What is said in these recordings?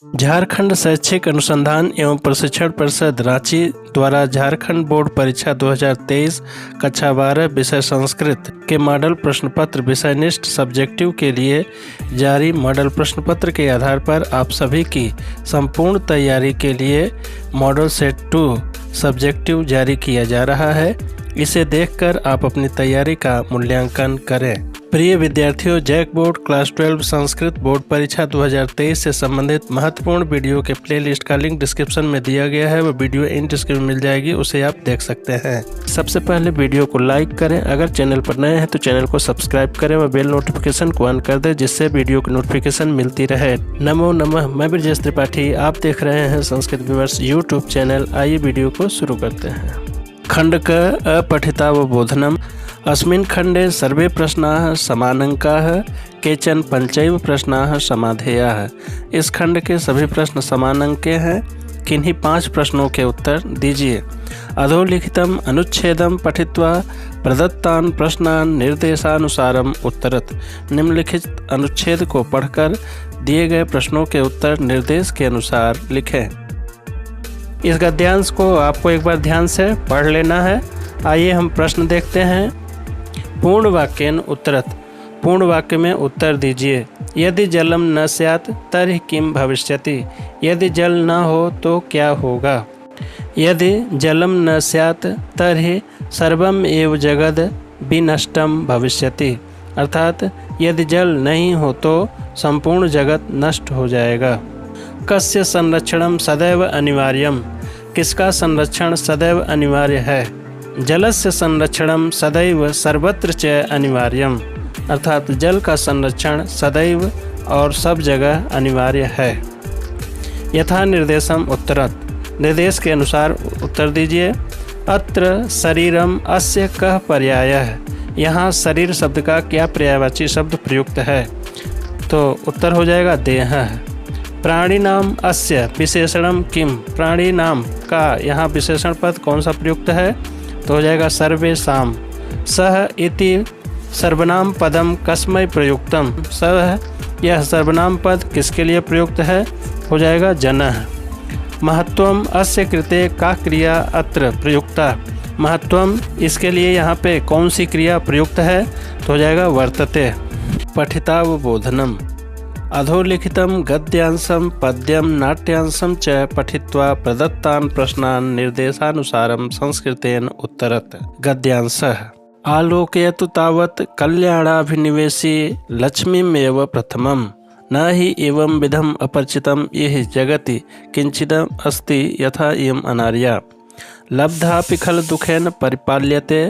झारखंड शैक्षिक अनुसंधान एवं प्रशिक्षण परिषद रांची द्वारा झारखंड बोर्ड परीक्षा 2023 कक्षा 12 विषय संस्कृत के मॉडल प्रश्न पत्र विषयनिष्ठ सब्जेक्टिव के लिए जारी मॉडल प्रश्न पत्र के आधार पर आप सभी की संपूर्ण तैयारी के लिए मॉडल सेट 2 सब्जेक्टिव जारी किया जा रहा है। इसे देखकर आप अपनी तैयारी का मूल्यांकन करें। प्रिय विद्यार्थियों, JAC board class 12 Sanskrit board परीक्षा 2023 से संबंधित महत्वपूर्ण वीडियो के प्लेलिस्ट का लिंक डिस्क्रिप्शन में दिया गया है। वो वीडियो इन डिस्क्रिप्शन में मिल जाएगी, उसे आप देख सकते हैं। सबसे पहले वीडियो को लाइक करें, अगर चैनल पर नए हैं तो चैनल को सब्सक्राइब करें व बेल नोटिफिकेशन को ऑन कर दें, जिससे वीडियो की नोटिफिकेशन मिलती रहे। नमो नमः, मैं ब्रजेश त्रिपाठी, आप देख रहे हैं संस्कृत व्यूअर्स यूट्यूब चैनल। आइए वीडियो को शुरू करते हैं। खंड क अपठितावबोधनम्। अस्मिन् खंडे सर्वे प्रश्नाः समानांकाः, केचन पंचैव प्रश्नाः समाधेयाः। इस खंड के सभी प्रश्न समान अंक के हैं। किन्हीं 5 प्रश्नों के उत्तर दीजिए। अधोलिखितम् अनुच्छेदं पठित्वा प्रदत्तान् प्रश्नान् निर्देशानुसारम् उत्तरत्। निम्नलिखित अनुच्छेद को पढ़कर दिए गए प्रश्नों के उत्तर निर्देश के अनुसार लिखें। इस गद्यांश को आपको एक बार ध्यान से पढ़ लेना है। आइए हम प्रश्न देखते हैं। पूर्ण वाक्येन उत्तरत्। पूर्ण वाक्य में उत्तर दीजिए। यदि जलम न स्यात् तर्हि किम भविष्यति। यदि जल न हो तो क्या होगा। यदि जलम न स्यात् तर्हि सर्वम एव जगद विनष्टम भविष्यति। अर्थात यदि जल नहीं हो तो संपूर्ण जगत नष्ट हो जाएगा। कस्य संरक्षणम सदैव अनिवार्यम। किसका संरक्षण सदैव अनिवार्य है। जलस्य संरक्षणम सदैव सर्वत्र च अनिवार्यम। अर्थात जल का संरक्षण सदैव और सब जगह अनिवार्य है। यथा निर्देशम उत्तरत्। निर्देश के अनुसार उत्तर दीजिए। अत्र शरीरम अस्य कः पर्यायः। यहाँ शरीर शब्द का क्या पर्यायवाची शब्द प्रयुक्त है। तो उत्तर हो जाएगा देहः। प्राणिनाम अस्य विशेषणम किम। प्राणिनाम का यहाँ विशेषण पद कौन सा प्रयुक्त है, तो हो जाएगा सर्वेषां। सह इति सर्वनाम पदम कस्मै प्रयुक्तम। सह यह सर्वनाम पद किसके लिए प्रयुक्त है, हो जाएगा जनः। महत्वम अस्य कृते का क्रिया अत्र प्रयुक्ता। महत्वम इसके लिए यहाँ पे कौन सी क्रिया प्रयुक्त है, तो हो जाएगा वर्तते। पठितावबोधनम्। अधोलिखितं गद्यांशं पद्यं नाट्यांशं च पठित्वा प्रदत्तान् प्रश्नान् निर्देशानुसारं संस्कृतेन उत्तरत्। गद्यांशः। आलोकयतु तावत् कल्याणाभिनिवेशी लक्ष्मीमेव प्रथमम्। न हि एवं विधम् अपरिचितम् इह जगति किंचिदम् अस्ति यथा इयम् अनार्या। लब्धापि खल दुखेन परिपाल्यते,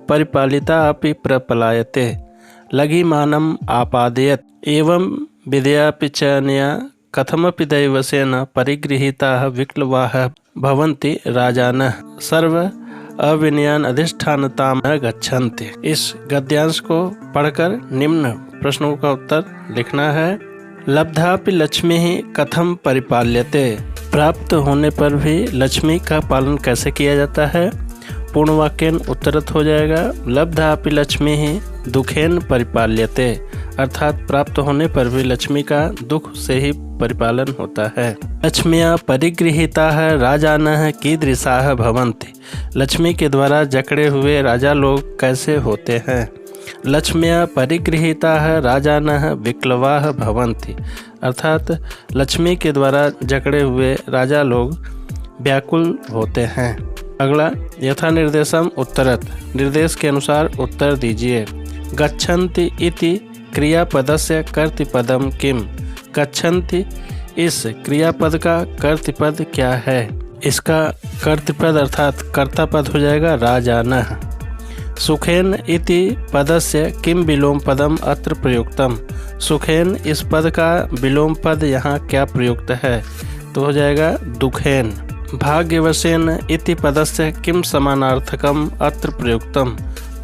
परिपालिता अपि प्रपलायते। लघिमानम् आपादयत्। एवं विद्यापि च अनया कथमपि दैवसेन परिगृहीताः विक्लवाः भवन्ति राजानः सर्व अविनयान अधिष्ठानतां न गच्छन्ति। इस गद्यांश को पढ़कर निम्न प्रश्नों का उत्तर लिखना है। लब्धापि लक्ष्मी कथम परिपाल्यते। प्राप्त होने पर भी लक्ष्मी का पालन कैसे किया जाता है। पूर्ण वाक्येन उत्तरत हो जाएगा। लब्धापि लक्ष्मी दुखेन परिपाल्यते। अर्थात प्राप्त होने पर भी लक्ष्मी का दुख से ही परिपालन होता है। लक्ष्म्या परिगृहीताः राजानः कीदृशाः भवन्ति। लक्ष्मी के द्वारा जकड़े हुए राजा लोग कैसे होते हैं। लक्ष्म्या परिगृहीताः राजानः विक्लवाः भवन्ति। अर्थात लक्ष्मी के द्वारा जकड़े हुए राजा लोग व्याकुल होते हैं। अगला यथा निर्देशम उत्तरत्। निर्देश के अनुसार उत्तर दीजिए। गच्छन्ति इति क्रियापदस्य कर्तृपदम किम। गच्छन्ति इस क्रियापद का कर्तृपद क्या है। इसका कर्तृपद अर्थात कर्तापद हो जाएगा राजानः। सुखेन इति पदस्य किम विलोम पदम अत्र प्रयुक्तम। सुखेन इस पद का विलोम पद यहाँ क्या प्रयुक्त है, तो हो जाएगा दुखेन। भाग्यवशेन इति पदस्य किम समानार्थकम अत्र प्रयुक्तम।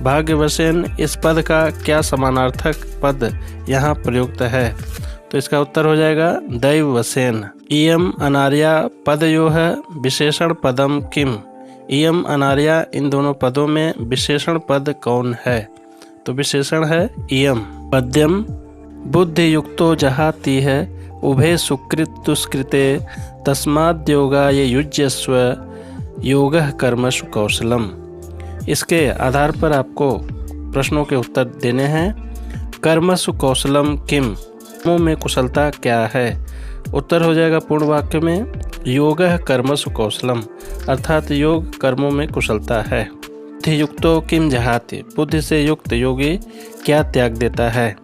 भाग्यवशेन इस पद का क्या समानार्थक पद यहाँ प्रयुक्त है, तो इसका उत्तर हो जाएगा दैववशेन। इयम अनार्या पदयोः विशेषण पदम किम। इयम अनार्या इन दोनों पदों में विशेषण पद कौन है, तो विशेषण है इयम। पद्यम बुद्धियुक्तो जहाति है उभे सुकृत दुष्कृते तस्माद्योगाय युज्यस्व योगः कर्मसु कौशलम। इसके आधार पर आपको प्रश्नों के उत्तर देने हैं। कर्मसु कौशलम किम, कर्मों में कुशलता क्या है? उत्तर हो जाएगा पूर्ण वाक्य में योगः कर्मसु कौशलम, अर्थात योग कर्मों में कुशलता है। बुद्धियुक्तो किम जहाति, बुद्धि से युक्त योगी क्या त्याग देता है?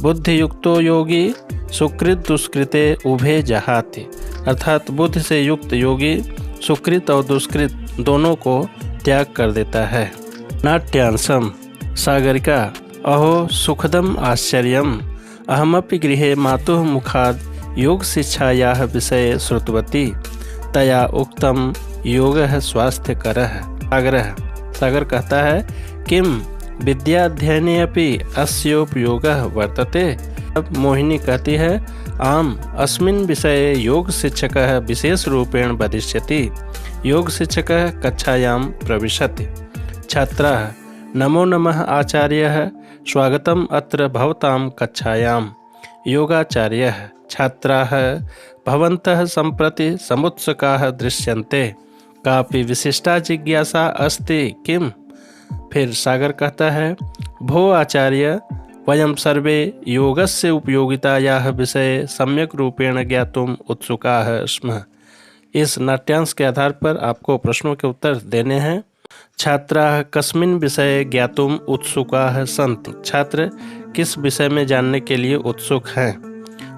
बुद्धियुक्तो योगी सुकृत दुष्कृते उभे जहाति, अर्थात बुद्धि से युक्त योगी सुकृत और दुष्कृत दोनों को त्याग कर देता है। नाट्यांशम सागरिका अहो सुखदम आश्चर्यम अहमपि गृहे मातुः मुखाद योग शिक्षायाः विषये श्रुतवती तया उक्तम योगः स्वास्थ्यकरः। सागर कहता है किम विद्याध्ययने अपि अस्योपयोगः वर्तते। अब मोहिनी कहती है आम अस्मिन् विषये योग शिक्षकः विशेष रूपेण वदिष्यति। योग शिक्षकः कक्षायां प्रविशति। छात्राः नमो नमः आचार्यः स्वागतम् अत्र भवतां कक्षायां। योगाचार्यः छात्राः भवन्तः सम्प्रति समुत्सुकाः दृश्यन्ते, कापि विशिष्टा जिज्ञासा अस्ति किम? फिर सागर कहता है भो आचार्य वयं सर्वे योगस्य उपयोगितायाः विषये सम्यक रूपेण ज्ञातुम् उत्सुकाः स्मः। इस नाट्यांश के आधार पर आपको प्रश्नों के उत्तर देने हैं। छात्राः कस्मिन् विषये ज्ञातुम् उत्सुकाः सन्ति, छात्र किस विषय में जानने के लिए उत्सुक हैं?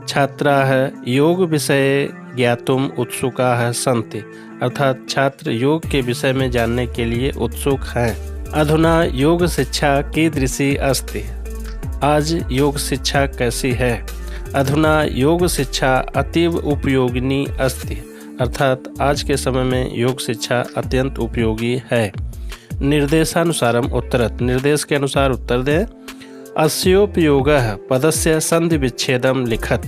छात्राः योग विषये ज्ञातुम् उत्सुकाः सन्ति, अर्थात छात्र योग के विषय में जानने के लिए उत्सुक हैं। अधुना योग शिक्षा कीदृशी अस्ति, आज योग शिक्षा कैसी है? अधुना योग शिक्षा अतीव उपयोगिनी अस्ति, अर्थात आज के समय में योग शिक्षा अत्यंत उपयोगी है। निर्देशानुसारम उत्तरत, निर्देश के अनुसार उत्तर दें। अस्योपयोगः पदस्य संधि विच्छेदम लिखत।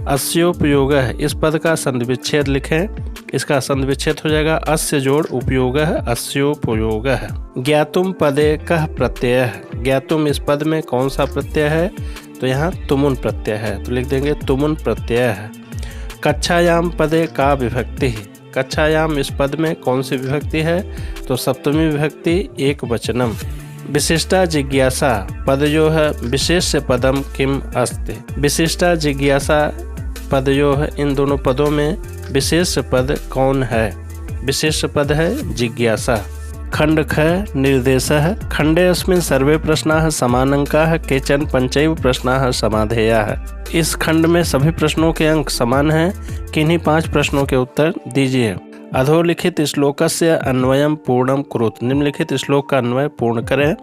अस्योपयोगः इस पद का संधि विच्छेद लिखें। इसका संधि विच्छेद हो जाएगा अस्य जोड़ उपयोगः अस्योपयोगः। ज्ञातुम पदे कः प्रत्ययः, ज्ञातुम इस पद में कौन सा प्रत्यय है? तो यहाँ तुमुन प्रत्यय है, तो लिख देंगे तुमुन प्रत्यय है। कक्षायाम पदे का विभक्ति, कक्षायाम इस पद में कौन सी विभक्ति है? तो सप्तमी विभक्ति एक वचनम। विशिष्टा जिज्ञासा पदयोः विशेष्य पदम किम अस्ति। विशिष्टा जिज्ञासा पदयोः इन दोनों पदों में विशेष पद कौन है? विशेष पद है जिज्ञासा। खंड ख निर्देशः खंडे अस्मिन् सर्वे प्रश्नाः समानांकाः केचन पंचैव प्रश्नाः समाधेयाः। इस खंड में सभी प्रश्नों के अंक समान हैं, किन्हीं 5 प्रश्नों के उत्तर दीजिए। अधोलिखित श्लोकस्य अन्वयं पूर्णं कुरुत, निम्नलिखित श्लोक का अन्वय पूर्ण करें।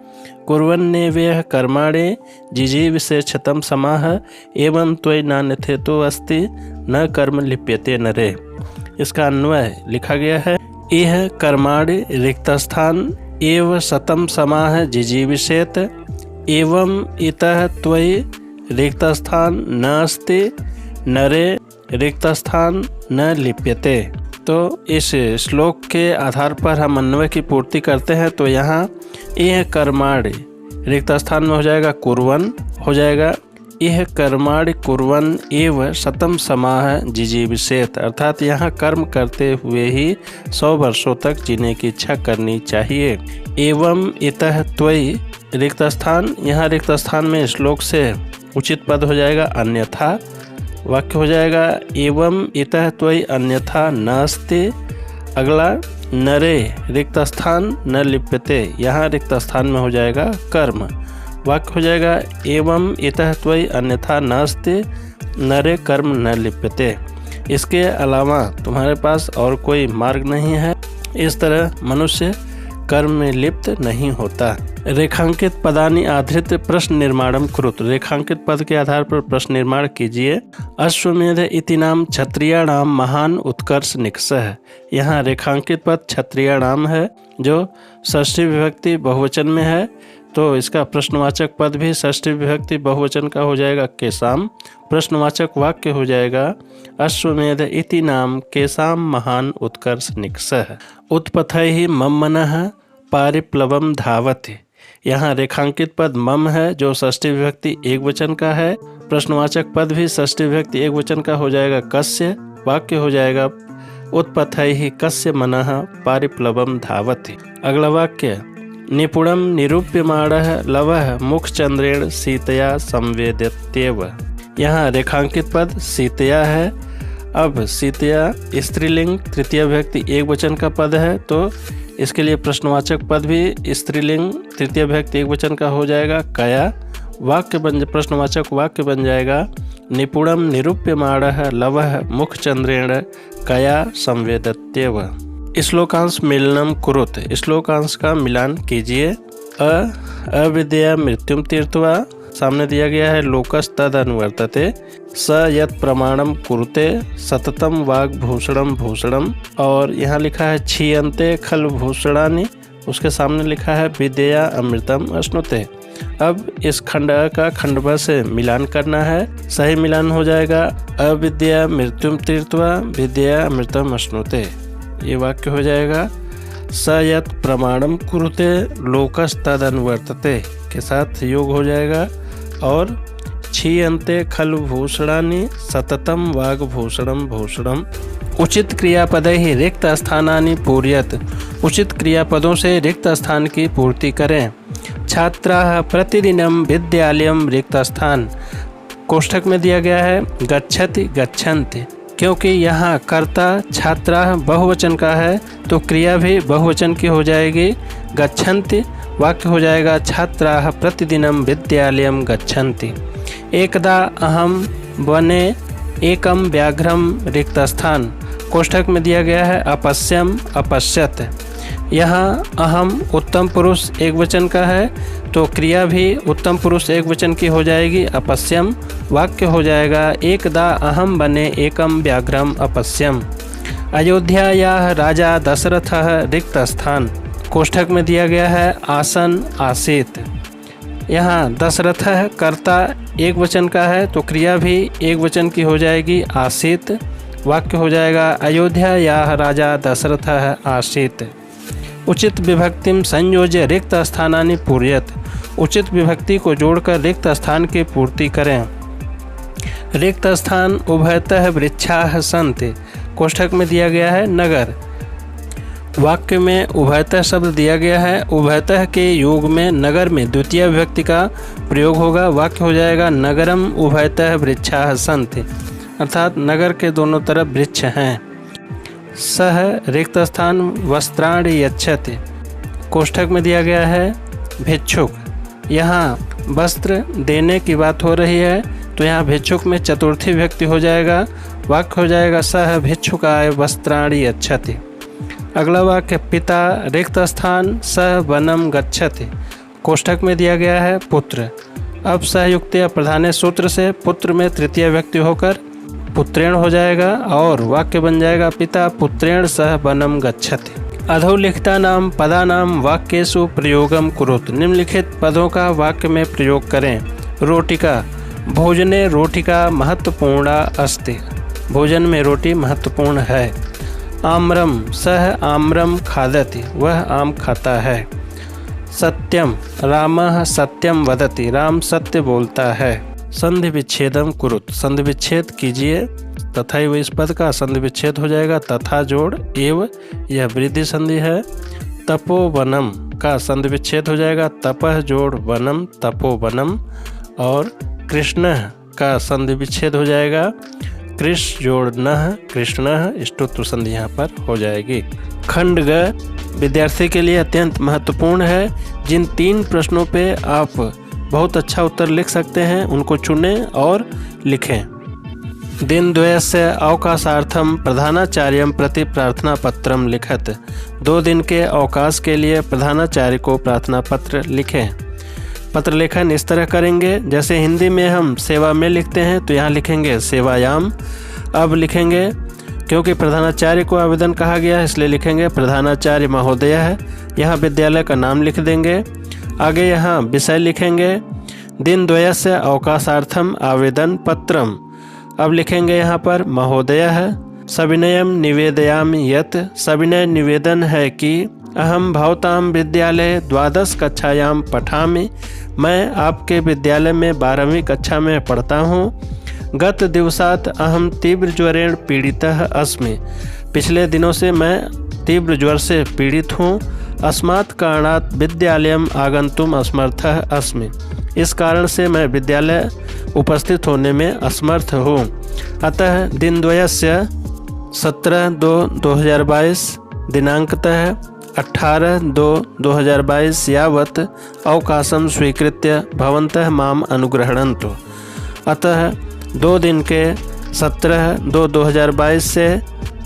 कुर्वन्नेवेह कर्माणि जिजीविषेक्षतं समाह एवं त्वयि नान्यथेतो अस्ति न कर्म लिप्यते नरे। इसका अन्वय लिखा गया है इह कर्माणि रिक्तस्थान एव शतं समाह जिजीविषेत एवं इतः त्वयि रिक्तस्थान न अस्ति नरे रिक्तस्थान न लिप्यते। तो इस श्लोक के आधार पर हम अन्वय की पूर्ति करते हैं। तो यहाँ यह कर्माणि रिक्त स्थान में हो जाएगा कुर्वन्, हो जाएगा यह कर्माणि कुर्वन् एव शतम समाह जिजीविषेत, अर्थात यहाँ कर्म करते हुए ही 100 वर्षों तक जीने की इच्छा करनी चाहिए। एवं इतः त्वयि रिक्त स्थान, यहाँ रिक्त स्थान में श्लोक से उचित पद हो जाएगा अन्यथा, वाक्य हो जाएगा एवं इतः त्वयि अन्यथा नास्ति। अगला नरे रिक्त स्थान न लिप्यते, यहाँ रिक्त स्थान में हो जाएगा कर्म, वाक्य हो जाएगा एवं इतः त्वयि अन्यथा नास्ति नरे कर्म न लिप्यते। इसके अलावा तुम्हारे पास और कोई मार्ग नहीं है, इस तरह मनुष्य कर्म में लिप्त नहीं होता। रेखांकित पदानि आधृत प्रश्न निर्माणम कुरुत, रेखांकित पद के आधार पर प्रश्न निर्माण कीजिए। अश्वमेध इति नाम क्षत्रियाणाम महान उत्कर्ष निकषः, यहाँ रेखांकित पद क्षत्रियाणाम है जो षष्ठी विभक्ति बहुवचन में है, तो इसका प्रश्नवाचक पद भी षष्ठी विभक्ति बहुवचन का हो जाएगा केसाम। प्रश्नवाचक वाक्य हो जाएगा अश्वमेध इति नाम केसाम महान उत्कर्ष निकषः। उत्पथैः मम मनः पारिप्लवम धावति, यहाँ रेखांकित पद मम है जो षष्ठी विभक्ति एक वचन का है। प्रश्नवाचक पद भी षष्ठी विभक्ति एक वचन का हो जाएगा कस्य। वाक्य हो जाएगा उत्पथैः कस्य मनः पारिप्लवम धावति। अगला वाक्य निपुणम निरूप्यमाणः लवः मुखचंद्रेण सीतया संवेद्यत्येव। यहाँ रेखांकित पद सीतया है। अब सीतया स्त्रीलिंग तृतीय विभक्ति एक वचन का पद है, तो इसके लिए प्रश्नवाचक पद भी स्त्रीलिंग तृतीय विभक्ति एक वचन का हो जाएगा कया। प्रश्नवाचक वाक्य बन जाएगा निपुणम निरूप्यमाणः लवः मुखचंद्रेण कया संवेद्यत्येव। श्लोकांश मिलनम कुरुत। श्लोकांश का मिलान कीजिए। अविद्या मृत्युम तीर्थवा सामने दिया गया है लोकस तद अनुवर्तते। स यत् प्रमाणम कुरुते सततम वाग्भूषणम भूषणम। और यहाँ लिखा है क्षीयन्ते खल भूषणानि, उसके सामने लिखा है विद्या अमृतम अश्नुते। अब इस खंड का खंडवा से मिलान करना है। सही मिलान हो जाएगा अविद्या मृत्युम तीर्थवा विद्या अमृतम अश्नुते। ये वाक्य हो जाएगा स यत् प्रमाणम कुरुते लोकस तद अनुवर्तते के साथ योग हो जाएगा। और क्षीयन्ते खलु भूषणानि सततम वाग्भूषणम भूषणम। उचित क्रियापदैः रिक्त स्थानानि पूरयत। उचित क्रियापदों से रिक्त स्थान की पूर्ति करें। छात्राः प्रतिदिनं विद्यालयं रिक्त स्थान। कोष्ठक में दिया गया है गच्छति गच्छन्ति। क्योंकि यहाँ कर्ता छात्रा बहुवचन का है तो क्रिया भी बहुवचन की हो जाएगी गच्छन्ति। वाक्य हो जाएगा छात्राः प्रतिदिनं विद्यालयं गच्छन्ति। एकदा अहम वने एकम व्याघ्रम रिक्त स्थान। कोष्ठक में दिया गया है अपश्यम अपश्यत। यहाँ अहम उत्तम पुरुष एक वचन का है तो क्रिया भी उत्तम पुरुष एक वचन की हो जाएगी अपश्यम। वाक्य हो जाएगा एकदा अहम वने एकम व्याघ्रम अपश्यम। अयोध्यायाः राजा दशरथः रिक्त स्थान। कोष्ठक में दिया गया है आसन आसीत। यहाँ दशरथः कर्ता एक वचन का है तो क्रिया भी एक वचन की हो जाएगी आसीत। वाक्य हो जाएगा अयोध्यायाः राजा दशरथः आसीत। उचित विभक्तिम संयोज्य रिक्त स्थानानि पूरयत। उचित विभक्ति को जोड़कर रिक्त स्थान की पूर्ति करें। रिक्त स्थान उभयतः वृक्षाः सन्ति। कोष्ठक में दिया गया है नगर। वाक्य में उभयतः शब्द दिया गया है। उभयतः के योग में नगर में द्वितीय विभक्ति का प्रयोग होगा। वाक्य हो जाएगा नगरम उभयतः वृक्षाः सन्ति, अर्थात नगर के दोनों तरफ वृक्ष हैं। सह रिक्त स्थान वस्त्राणि यच्छति। कोष्ठक में दिया गया है भिक्षुक। यहाँ वस्त्र देने की बात हो रही है तो यहाँ भिक्षुक में चतुर्थी विभक्ति हो जाएगा। वाक्य हो जाएगा सह भिक्षुकाय वस्त्राणि यच्छति। अगला वाक्य पिता रिक्त स्थान सह वनम गच्छति। कोष्ठक में दिया गया है पुत्र। अब सहयुक्तिया प्रधान सूत्र से पुत्र में तृतीय विभक्ति होकर पुत्रेण हो जाएगा और वाक्य बन जाएगा पिता पुत्रेण सह वनम गच्छति। अधोलिखितानां पदानां वाक्येषु प्रयोगम कुरुत। निम्नलिखित पदों का वाक्य में प्रयोग करें। रोटिका भोजने रोटिका महत्वपूर्णा अस्ति। भोजन में रोटी महत्वपूर्ण है। आम्रम सह आम्रम खादति। वह आम खाता है। सत्यम रामः सत्यम वदति। राम सत्य बोलता है। संधि विच्छेदम कुरुत। संधि विच्छेद कीजिए। तथा इस पद का संधि विच्छेद हो जाएगा तथा जोड़ एव, यह वृद्धि संधि है। तपोवनम का संधि विच्छेद हो जाएगा तपह जोड़ वनम तपोवनम। और कृष्ण का संधि विच्छेद हो जाएगा कृष्ण जोड़ नह कृष्ण। स्तुत्व संधि यहाँ पर हो जाएगी। खंड ग विद्यार्थी के लिए अत्यंत महत्वपूर्ण है। जिन 3 प्रश्नों पे आप बहुत अच्छा उत्तर लिख सकते हैं उनको चुनें और लिखें। दिनद्वयस्य अवकाशार्थम प्रधानाचार्यं प्रति प्रार्थना पत्रम लिखत। 2 दिन के अवकाश के लिए प्रधानाचार्य को प्रार्थना पत्र लिखें। पत्र लेखन इस तरह करेंगे जैसे हिंदी में हम सेवा में लिखते हैं तो यहाँ लिखेंगे सेवायाम। अब लिखेंगे क्योंकि प्रधानाचार्य को आवेदन कहा गया है इसलिए लिखेंगे प्रधानाचार्य महोदय है। यहाँ विद्यालय का नाम लिख देंगे। आगे यहाँ विषय लिखेंगे दिनद्वयस्य अवकाशार्थम आवेदन पत्रम। अब लिखेंगे यहाँ पर महोदय है। सविनयम निवेदयामि यत्। सविनय निवेदन है कि अहम भवतां विद्यालये द्वादश कक्षायां पठामि। मैं आपके विद्यालय में 12वीं कक्षा में पढ़ता हूँ। गत दिवसात् अहम तीव्र ज्वरेण पीड़ितः अस्मि। पिछले दिनों से मैं तीव्र ज्वर से पीड़ित हूँ। अस्मात् कारणात् विद्यालयम् आगन्तुम् असमर्थः अस्मि। इस कारण से मैं विद्यालय उपस्थित होने में असमर्थ हूँ। अतः दिनद्वयस्य 17/2/2022 दिनांकतः 18/2/2022 यावत् अवकाशं स्वीकृत्य भवन्तः माम् अनुगृह्णन्तु। अतः 2 दिन के 17/2/2022 से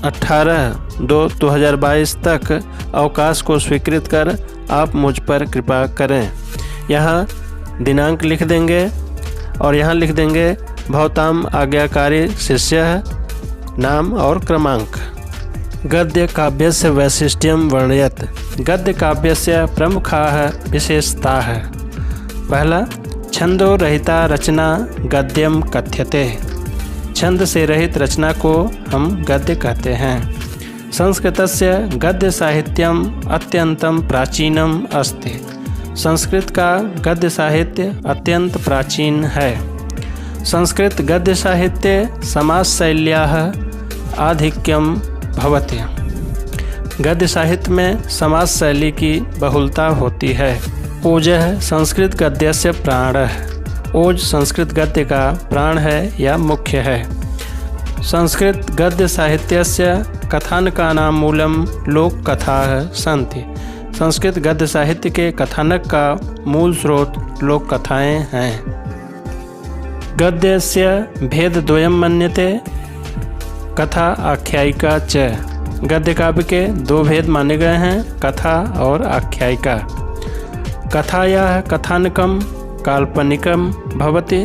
18/2/2022 तक अवकाश को स्वीकृत कर आप मुझ पर कृपा करें। यहाँ दिनांक लिख देंगे और यहाँ लिख देंगे भवताम आज्ञाकारी शिष्य, नाम और क्रमांक। गद्य काव्यस्य वैशिष्ट्यं वर्णयत। गद्य काव्यस्य प्रमुखाः विशेषताः। पहला, छंदो रहिता रचना गद्यम कथ्यते। छंद से रहित रचना को हम गद्य कहते हैं। संस्कृतस्य गद्य साहित्यम अत्यंतम प्राचीनम अस्ति। संस्कृत का गद्य साहित्य अत्यंत प्राचीन है। संस्कृत गद्य साहित्ये समासशैल्याः आधिक्यम भवति। गद्य साहित्य में समास शैली की बहुलता होती है। ओजः संस्कृत गद्यस्य प्राणः। ओज संस्कृत गद्य का प्राण है या मुख्य है। संस्कृत गद्य साहित्यस्य कथानकानां मूलम लोककथाः सन्ति। संस्कृत गद्य साहित्य के कथानक का मूल स्रोत लोक कथाएँ हैं। गद्यस्य भेदद्वयं मन्यते, कथा आख्यायिका च। गद्य काव्य के 2 भेद माने गए हैं, कथा और आख्यायिका। कथायाः कथानकम काल्पनिकम भवति,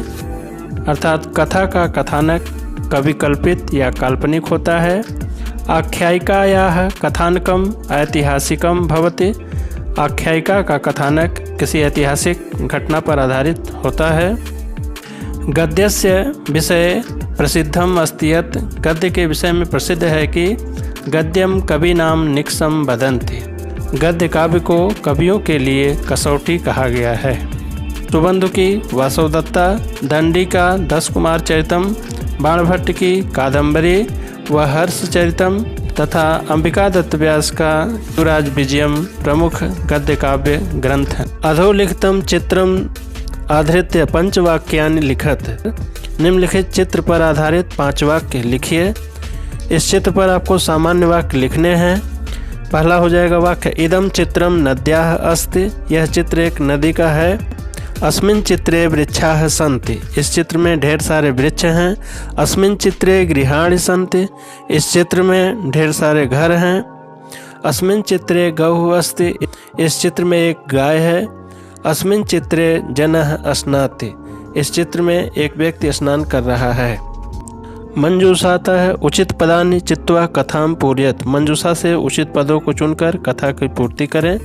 अर्थात कथा का कथानक कवि कल्पित या काल्पनिक होता है। आख्यायिकायाः कथानकम ऐतिहासिकम भवति। आख्यायिका का कथानक किसी ऐतिहासिक घटना पर आधारित होता है। गद्यस्य विषये प्रसिद्धम अस्ति यत्। गद्य के विषय में प्रसिद्ध है कि गद्यम कवीनाम निक्सम वदन्ति। गद्य काव्य को कवियों के लिए कसौटी कहा गया है। सुबंधु की वासवदत्ता, दंडी का 10 कुमार चरितम, बाणभट्ट की कादम्बरी व हर्ष चरितम तथा अंबिकादत्त व्यास का युवराज विजयम प्रमुख गद्य काव्य ग्रंथ हैं। अधोलिखितम चित्रम आधृत्य 5 वाक्यानि लिखत। निम्नलिखित चित्र पर आधारित 5 वाक्य लिखिए। इस चित्र पर आपको सामान्य वाक्य लिखने हैं। पहला हो जाएगा वाक्य, इदम चित्रम नद्याः अस्ति। यह चित्र एक नदी का है। अस्मिन् चित्रे वृक्षाः सन्ति। इस चित्र में ढेर सारे वृक्ष हैं। अस्मिन् चित्रे गृहाणि सन्ति। इस चित्र में ढेर सारे घर हैं। अस्मिन् चित्रे गौः अस्ति। इस चित्र में एक गाय है। अस्मिन् चित्रे जनः स्नाति। इस चित्र में एक व्यक्ति स्नान कर रहा है। मंजूषातः उचित पदानि चित्वा कथाम पूरयत। मंजूषा से उचित पदों को चुनकर कथा की पूर्ति करें।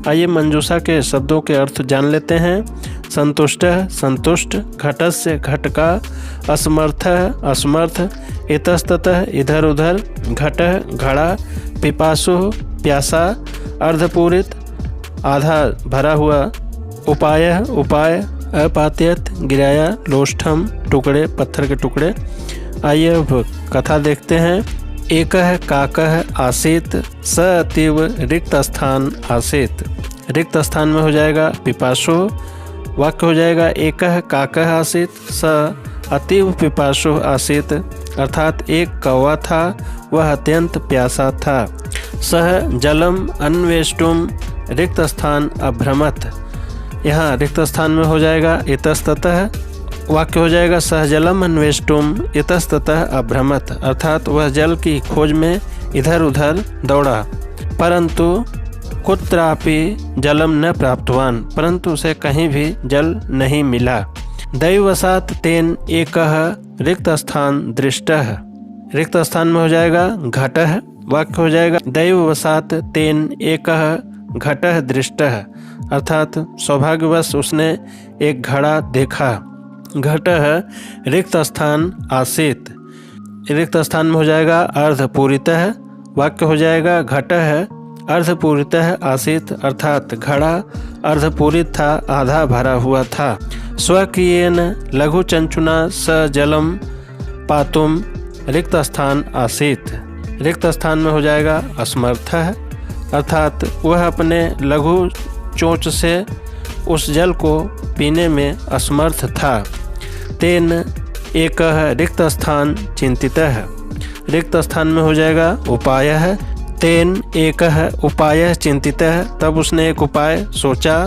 आइए मंजूषा के शब्दों के अर्थ जान लेते हैं। संतुष्टः संतुष्ट, घटस्य घट का, असमर्थः असमर्थ, इतस्ततः इधर उधर, घटः घड़ा, पिपासुः प्यासा, अर्धपूरित आधा भरा हुआ, उपायः उपाय, अपात्यत गिराया, लोष्ठम टुकड़े पत्थर के टुकड़े। आइए अब कथा देखते हैं। एकः काकः आसीत स अतीव रिक्त स्थान आसीत। रिक्त स्थान में हो जाएगा पिपासु। वाक्य हो जाएगा एकः काकः आसीत स अतीव पिपासु आसीत, अर्थात एक कौवा था, वह अत्यंत प्यासा था। सह जलम अन्वेष्टुम रिक्त स्थान अभ्रमत। यहाँ रिक्त स्थान में हो जाएगा इतस्ततः। वाक्य हो जाएगा सह जलम अन्वेष्टुम इतस्ततः अभ्रमत, अर्थात वह जल की खोज में इधर उधर दौड़ा, परंतु कुत्रापि जलम न प्राप्तवान, परंतु उसे कहीं भी जल नहीं मिला। दैववशात् तेन एकः रिक्त स्थान दृष्टः। रिक्त स्थान में हो जाएगा घटः। वाक्य हो जाएगा दैववशात् तेन एकः घटः दृष्टः, अर्थात सौभाग्यवश उसने एक घड़ा देखा। घटः रिक्त स्थान आसीत। रिक्त स्थान में हो जाएगा अर्धपूरितः। वाक्य हो जाएगा घटः अर्धपूरितः आसीत अर्थात घड़ा अर्धपूरित था, आधा भरा हुआ था। स्वकीयेन लघु चंचुना स जलम पातुम रिक्त स्थान आसीत। रिक्त स्थान में हो जाएगा असमर्थः अर्थात वह अपने लघु चोंच से उस जल को पीने में असमर्थ था। तेन एकः रिक्त स्थान चिंतितः। रिक्त स्थान में हो जाएगा उपायः। तेन एकः उपायः चिंतितः, तब उसने एक उपाय सोचा।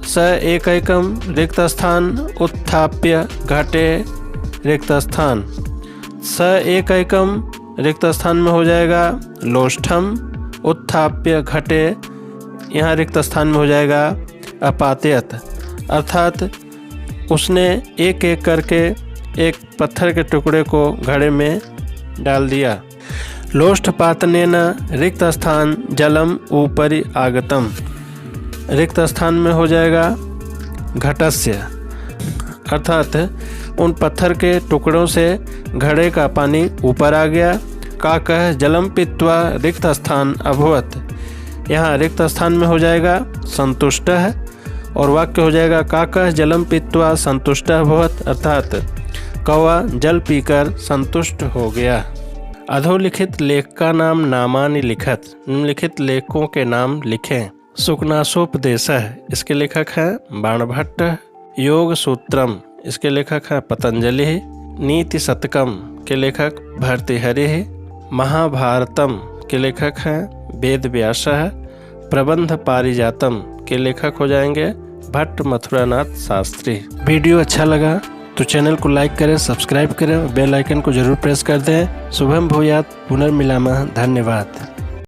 स एकैकम रिक्त स्थान उत्थाप्य घटे रिक्त स्थान। स एकैकम रिक्त स्थान में हो जाएगा लोष्ठम उत्थाप्य घटे, यहाँ रिक्त स्थान में हो जाएगा अपात्यत अर्थात उसने एक एक करके एक पत्थर के टुकड़े को घड़े में डाल दिया। लोष्ठपातनेन रिक्त स्थान जलम ऊपरी आगतम। रिक्त स्थान में हो जाएगा घटस्य अर्थात उन पत्थर के टुकड़ों से घड़े का पानी ऊपर आ गया। काकः जलम पीत्वा रिक्त स्थान अभवत। यहाँ रिक्त स्थान में हो जाएगा संतुष्टः और वाक्य हो जाएगा काकः जलम पीत्वा संतुष्टः अभवत अर्थात कौवा जल पीकर संतुष्ट हो गया। अधोलिखित लेख का नाम नामानि लिखत। निम्नलिखित लेखकों के नाम लिखें। सुकनासोपदेशः, इसके लेखक हैं बाणभट्ट। योग सूत्रम, इसके लेखक हैं पतंजलि। नीति शतकम के लेखक भर्तृहरि। महाभारतम के लेखक हैं वेद व्यासः। प्रबंध पारिजातम के लेखक हो जाएंगे भट्ट मथुरानाथ शास्त्री। वीडियो अच्छा लगा तो चैनल को लाइक करें, सब्सक्राइब करें, बेल आइकन को जरूर प्रेस कर दें। शुभम भूयात्, पुनर्मिलामः। धन्यवाद।